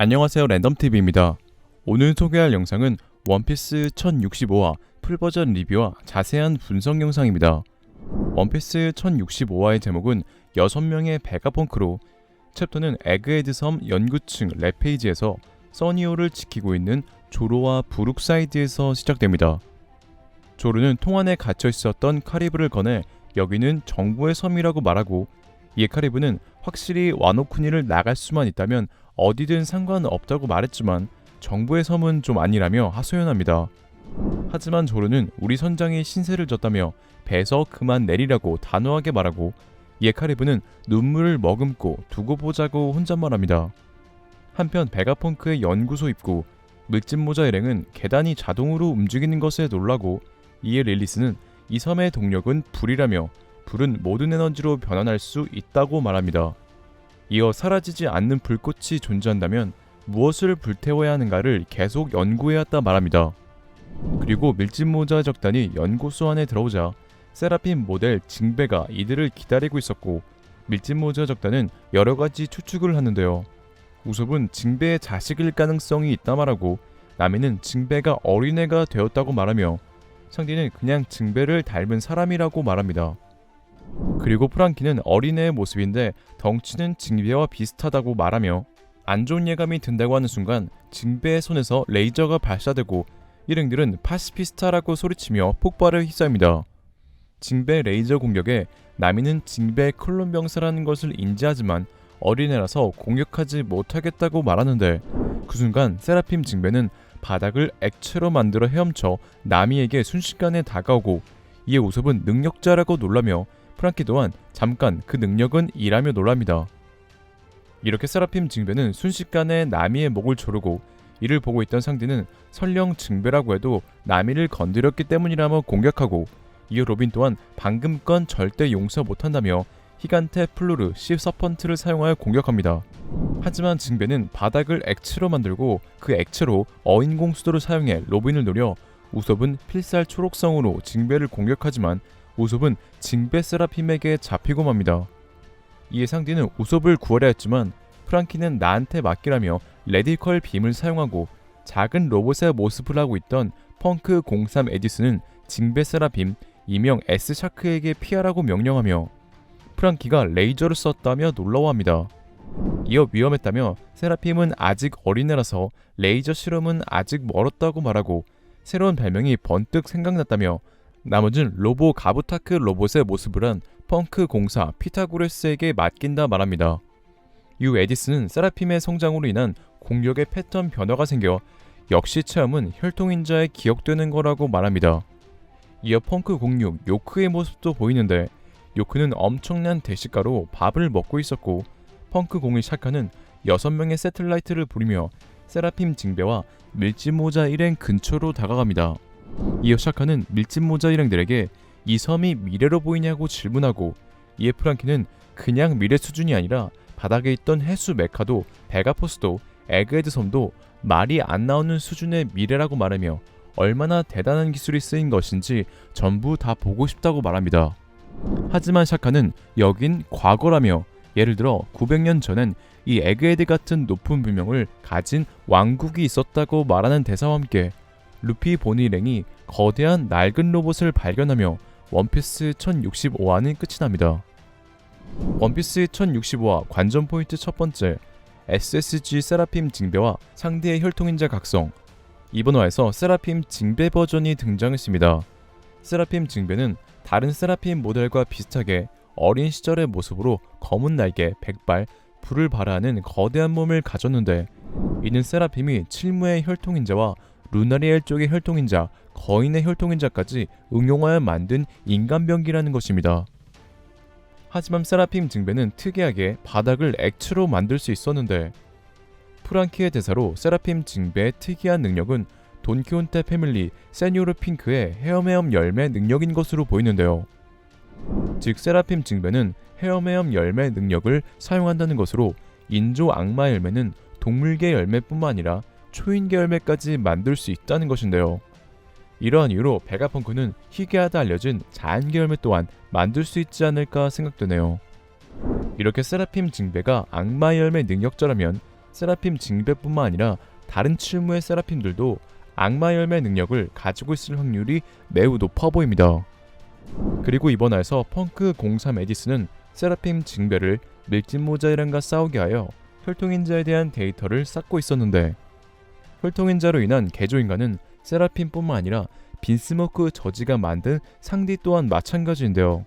안녕하세요, 랜덤TV입니다. 오늘 소개할 영상은 원피스 1065화 풀버전 리뷰와 자세한 분석 영상입니다. 원피스 1065화의 제목은 6명의 베가펑크로, 챕터는 에그헤드 섬 연구층 랩페이지에서 써니오를 지키고 있는 조로와 브룩사이드에서 시작됩니다. 조로는 통 안에 갇혀 있었던 카리브를 꺼내 여기는 정부의 섬이라고 말하고, 이에 카리브는 확실히 와노쿠니를 나갈 수만 있다면 어디든 상관없다고 말했지만 정부의 섬은 좀 아니라며 하소연합니다. 하지만 조로는 우리 선장이 신세를 졌다며 배에서 그만 내리라고 단호하게 말하고, 이에 카리브는 눈물을 머금고 두고 보자고 혼잣말합니다. 한편 베가펑크의 연구소 입구 물집모자 일행은 계단이 자동으로 움직이는 것에 놀라고, 이에 릴리스는 이 섬의 동력은 불이라며 불은 모든 에너지로 변환할 수 있다고 말합니다. 이어 사라지지 않는 불꽃이 존재한다면 무엇을 불태워야 하는가를 계속 연구해야 한다 말합니다. 그리고 밀짚모자 적단이 연구소 안에 들어오자 세라핌 모델 징베가 이들을 기다리고 있었고, 밀짚모자 적단은 여러가지 추측을 하는데요. 우섭은 징베의 자식일 가능성이 있다 말하고, 나미는 징베가 어린애가 되었다고 말하며, 상디는 그냥 징베를 닮은 사람이라고 말합니다. 그리고 프랑키는 어린애의 모습인데 덩치는 징베와 비슷하다고 말하며, 안 좋은 예감이 든다고 하는 순간 징베의 손에서 레이저가 발사되고 일행들은 파시피스타라고 소리치며 폭발을 휩싸입니다. 징베 레이저 공격에 나미는 징베의 클론 병사라는 것을 인지하지만 어린애라서 공격하지 못하겠다고 말하는데, 그 순간 세라핌 징베는 바닥을 액체로 만들어 헤엄쳐 나미에게 순식간에 다가오고, 이에 우섭은 능력자라고 놀라며 프랑키 또한 잠깐 그 능력은 이라며 놀랍니다. 이렇게 세라핌 징베는 순식간에 나미의 목을 조르고, 이를 보고 있던 상디는 설령 징베라고 해도 나미를 건드렸기 때문이라며 공격하고, 이어 로빈 또한 방금 건 절대 용서 못한다며 히간테 플루르 시 서펀트를 사용하여 공격합니다. 하지만 징베는 바닥을 액체로 만들고 그 액체로 어인공수도를 사용해 로빈을 노려 우섭은 필살 초록성으로 징베를 공격하지만 우섭은 징베 세라핌에게 잡히고 맙니다. 이에 상디는 우섭을 구하려 했지만 프랑키는 나한테 맡기라며 레디컬 빔을 사용하고, 작은 로봇의 모습을 하고 있던 펑크 03 에디슨은 징베 세라핌 이명 S샤크에게 피하라고 명령하며, 프랑키가 레이저를 썼다며 놀라워합니다. 이어 위험했다며 세라핌은 아직 어린애라서 레이저 실험은 아직 멀었다고 말하고, 새로운 별명이 번뜩 생각났다며 나머지는 로보 가부타크 로봇의 모습을 한 펑크 04 피타고레스에게 맡긴다 말합니다. 이후 에디슨은 세라핌의 성장으로 인한 공격의 패턴 변화가 생겨 역시 체험은 혈통인자에 기억되는 거라고 말합니다. 이어 펑크 06 요크의 모습도 보이는데, 요크는 엄청난 대식가로 밥을 먹고 있었고, 펑크 01 샤카는 6명의 세틀라이트를 부리며 세라핌 징베와 밀짚모자 일행 근처로 다가갑니다. 이어 샤카는 밀짚모자 일행들에게 이 섬이 미래로 보이냐고 질문하고, 이에 프랑키는 그냥 미래 수준이 아니라 바닥에 있던 해수 메카도 베가포스도 에그헤드 섬도 말이 안 나오는 수준의 미래라고 말하며 얼마나 대단한 기술이 쓰인 것인지 전부 다 보고 싶다고 말합니다. 하지만 샤카는 여긴 과거라며, 예를 들어 900년 전엔 이 에그헤드 같은 높은 비명을 가진 왕국이 있었다고 말하는 대사와 함께 루피 보니 일행이 거대한 낡은 로봇을 발견하며 원피스 1065화는 끝이 납니다. 원피스 1065화 관전 포인트 첫 번째, SSG 세라핌 징베와 상대의 혈통인자 각성. 이번 화에서 세라핌 징베 버전이 등장했습니다. 세라핌 징베는 다른 세라핌 모델과 비슷하게 어린 시절의 모습으로 검은 날개, 백발, 불을 발하는 거대한 몸을 가졌는데, 이는 세라핌이 칠무의 혈통인자와 루나리엘 쪽의 혈통인자, 거인의 혈통인자까지 응용하여 만든 인간병기라는 것입니다. 하지만 세라핌 징베는 특이하게 바닥을 액체로 만들 수 있었는데, 프랑키의 대사로 세라핌 징베의 특이한 능력은 돈키혼테 패밀리 세뇨르 핑크의 헤어메엄 열매 능력인 것으로 보이는데요. 즉 세라핌 징베는 헤어메엄 열매 능력을 사용한다는 것으로 인조 악마 열매는 동물계 열매뿐만 아니라 초인계 열매까지 만들 수 있다는 것인데요. 이러한 이유로 베가펑크는 희귀하다 알려진 자연계 열매 또한 만들 수 있지 않을까 생각되네요. 이렇게 세라핌 징베가 악마 열매 능력자라면 세라핌 징배뿐만 아니라 다른 칠무의 세라핌들도 악마 열매 능력을 가지고 있을 확률이 매우 높아 보입니다. 그리고 이번 화에서 펑크 03 에디슨은 세라핌 징배를 밀짚모자이란과 싸우게 하여 혈통인자에 대한 데이터를 쌓고 있었는데, 혈통인자로 인한 개조인간은 세라핌뿐만 아니라 빈스모크 저지가 만든 상디 또한 마찬가지인데요.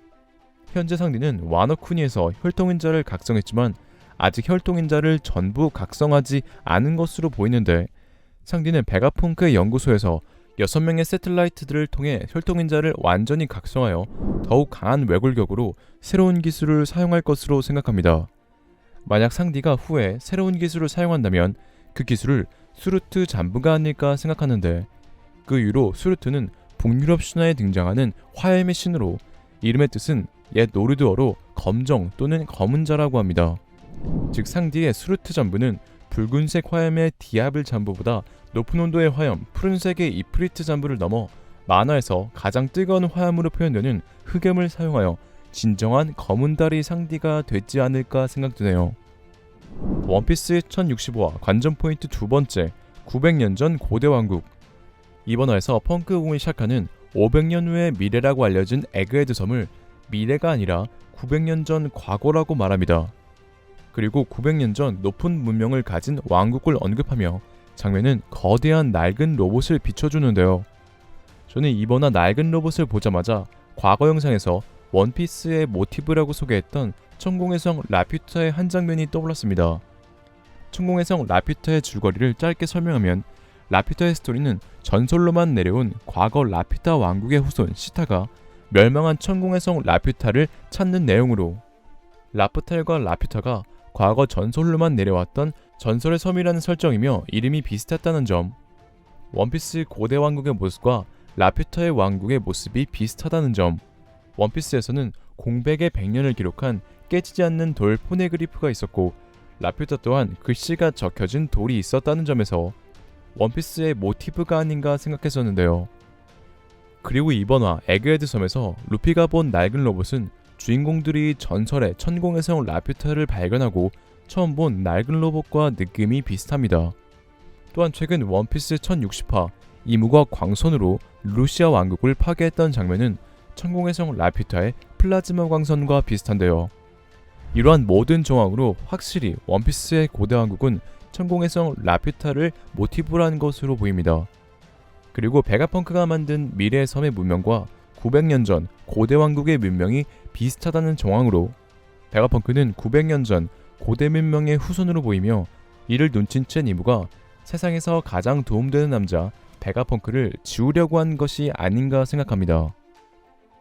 현재 상디는 와너쿠니에서 혈통인자를 각성했지만 아직 혈통인자를 전부 각성하지 않은 것으로 보이는데, 상디는 베가펑크의 연구소에서 6명의 새틀라이트들을 통해 혈통인자를 완전히 각성하여 더욱 강한 외골격으로 새로운 기술을 사용할 것으로 생각합니다. 만약 상디가 후에 새로운 기술을 사용한다면 그 기술을 수르트 잠부가 아닐까 생각하는데, 그 이후로 수르트는 북유럽 신화에 등장하는 화염의 신으로 이름의 뜻은 옛 노르드어로 검정 또는 검은 자라고 합니다. 즉 상디의 수르트 잠부는 붉은색 화염의 디아블 잠부보다 높은 온도의 화염 푸른색의 이프리트 잠부를 넘어 만화에서 가장 뜨거운 화염으로 표현되는 흑염을 사용하여 진정한 검은 달이 상디가 되지 않을까 생각되네요. 원피스 1065화 관전 포인트 두 번째, 900년 전 고대 왕국. 이번 화에서 펑크공이 시작하는 500년 후의 미래라고 알려진 에그헤드 섬을 미래가 아니라 900년 전 과거라고 말합니다. 그리고 900년 전 높은 문명을 가진 왕국을 언급하며 장면은 거대한 낡은 로봇을 비춰주는데요. 저는 이번 화 낡은 로봇을 보자마자 과거 영상에서 원피스의 모티브라고 소개했던 천공의 성 라퓨타의 한 장면이 떠올랐습니다. 천공의 성 라퓨타의 줄거리를 짧게 설명하면, 라퓨타의 스토리는 전설로만 내려온 과거 라퓨타 왕국의 후손 시타가 멸망한 천공의 성 라퓨타를 찾는 내용으로, 라프탈과 라퓨타가 과거 전설로만 내려왔던 전설의 섬이라는 설정이며 이름이 비슷했다는 점, 원피스 고대 왕국의 모습과 라퓨타의 왕국의 모습이 비슷하다는 점, 원피스에서는 공백의 100년을 기록한 깨지지 않는 돌 포네그리프가 있었고 라퓨타 또한 글씨가 적혀진 돌이 있었다는 점에서 원피스의 모티브가 아닌가 생각했었는데요. 그리고 이번 화 에그헤드 섬에서 루피가 본 낡은 로봇은 주인공들이 전설의 천공의 성 라퓨타를 발견하고 처음 본 낡은 로봇과 느낌이 비슷합니다. 또한 최근 원피스 1060화 이무가 광선으로 루시아 왕국을 파괴했던 장면은 천공의 성 라퓨타의 플라즈마 광선과 비슷한데요. 이러한 모든 정황으로 확실히 원피스의 고대 왕국은 천공의 성 라퓨타를 모티브로 한 것으로 보입니다. 그리고 베가펑크가 만든 미래의 섬의 문명과 900년 전 고대 왕국의 문명이 비슷하다는 정황으로 베가펑크는 900년 전 고대 문명의 후손으로 보이며, 이를 눈친 채 니무가 세상에서 가장 도움되는 남자 베가펑크를 지우려고 한 것이 아닌가 생각합니다.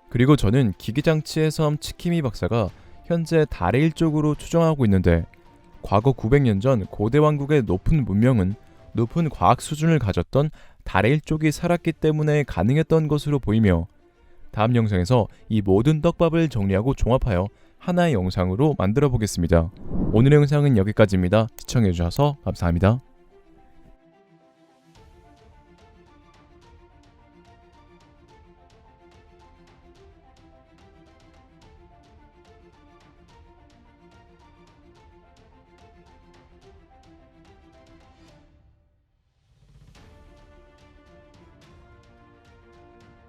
그리고 저는 기기장치의 섬 치키미 박사가 현재 달의 일쪽으로 추정하고 있는데, 과거 900년 전 고대 왕국의 높은 문명은 높은 과학 수준을 가졌던 달의 일족이 살았기 때문에 가능했던 것으로 보이며, 다음 영상에서 이 모든 떡밥을 정리하고 종합하여 하나의 영상으로 만들어 보겠습니다. 오늘의 영상은 여기까지입니다. 시청해주셔서 감사합니다.